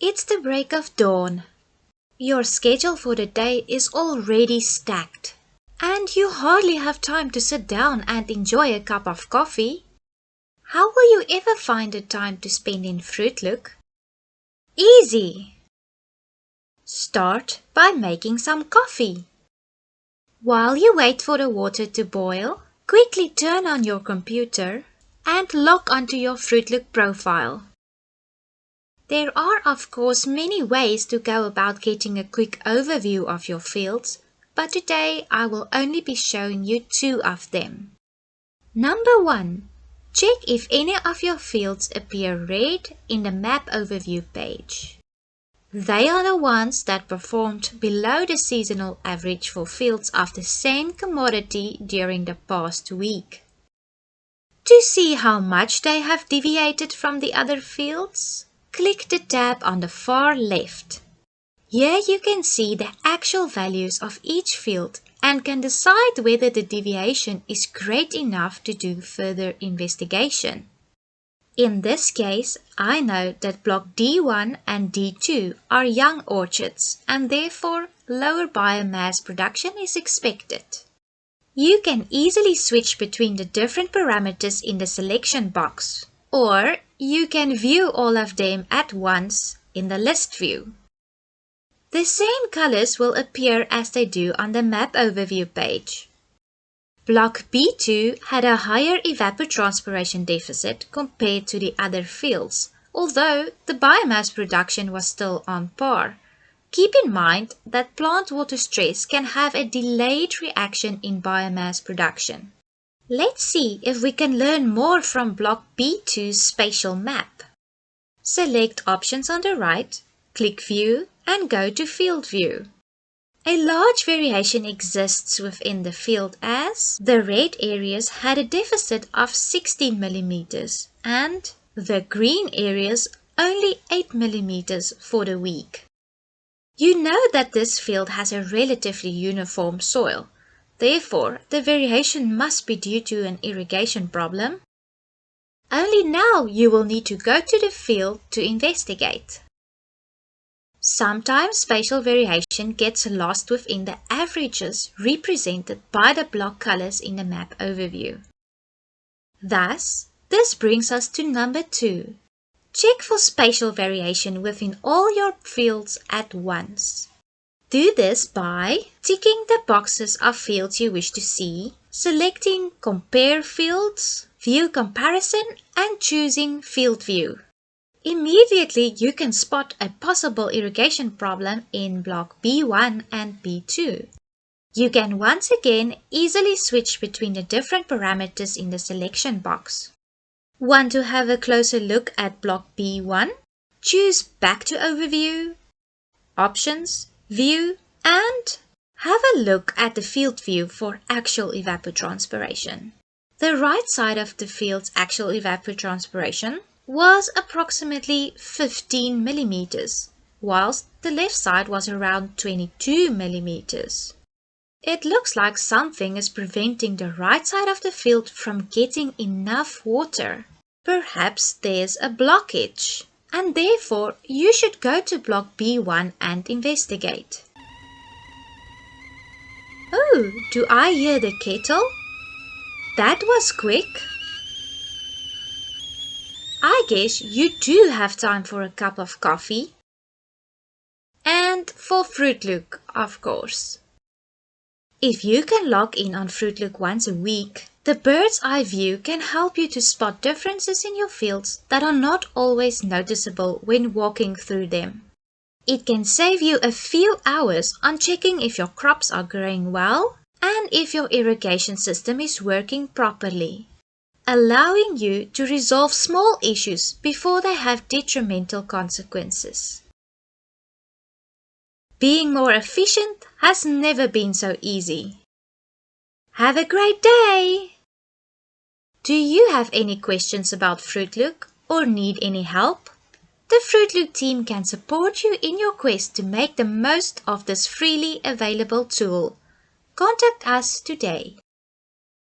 It's the break of dawn. Your schedule for the day is already stacked, and you hardly have time to sit down and enjoy a cup of coffee. How will you ever find the time to spend in FruitLook? Easy! Start by making some coffee. While you wait for the water to boil, quickly turn on your computer and log onto your FruitLook profile. There are of course many ways to go about getting a quick overview of your fields, but today I will only be showing you 2 of them. Number 1. Check if any of your fields appear red in the map overview page. They are the ones that performed below the seasonal average for fields of the same commodity during the past week. To see how much they have deviated from the other fields, click the tab on the far left. Here you can see the actual values of each field and can decide whether the deviation is great enough to do further investigation. In this case, I know that block D1 and D2 are young orchards and therefore lower biomass production is expected. You can easily switch between the different parameters in the selection box, or you can view all of them at once in the list view. The same colors will appear as they do on the map overview page. Block B2 had a higher evapotranspiration deficit compared to the other fields, although the biomass production was still on par. Keep in mind that plant water stress can have a delayed reaction in biomass production. Let's see if we can learn more from block B2's spatial map. Select Options on the right, click View and go to Field View. A large variation exists within the field as the red areas had a deficit of 16 mm and the green areas only 8 mm for the week. You know that this field has a relatively uniform soil. Therefore, the variation must be due to an irrigation problem. Only now you will need to go to the field to investigate. Sometimes spatial variation gets lost within the averages represented by the block colors in the map overview. Thus, this brings us to number 2. Check for spatial variation within all your fields at once. Do this by ticking the boxes of fields you wish to see, selecting Compare Fields, View Comparison, and choosing Field View. Immediately you can spot a possible irrigation problem in block B1 and B2. You can once again easily switch between the different parameters in the selection box. Want to have a closer look at block B1? Choose Back to Overview, Options, View, and have a look at the field view for actual evapotranspiration. The right side of the field's actual evapotranspiration was approximately 15 mm, whilst the left side was around 22 mm. It looks like something is preventing the right side of the field from getting enough water. Perhaps there's a blockage, and therefore you should go to block B1 and investigate. Oh, do I hear the kettle? That was quick. I guess you do have time for a cup of coffee. And for FruitLook, of course. If you can log in on FruitLook once a week, the bird's eye view can help you to spot differences in your fields that are not always noticeable when walking through them. It can save you a few hours on checking if your crops are growing well and if your irrigation system is working properly, allowing you to resolve small issues before they have detrimental consequences. Being more efficient has never been so easy. Have a great day! Do you have any questions about FruitLook or need any help? The FruitLook team can support you in your quest to make the most of this freely available tool. Contact us today.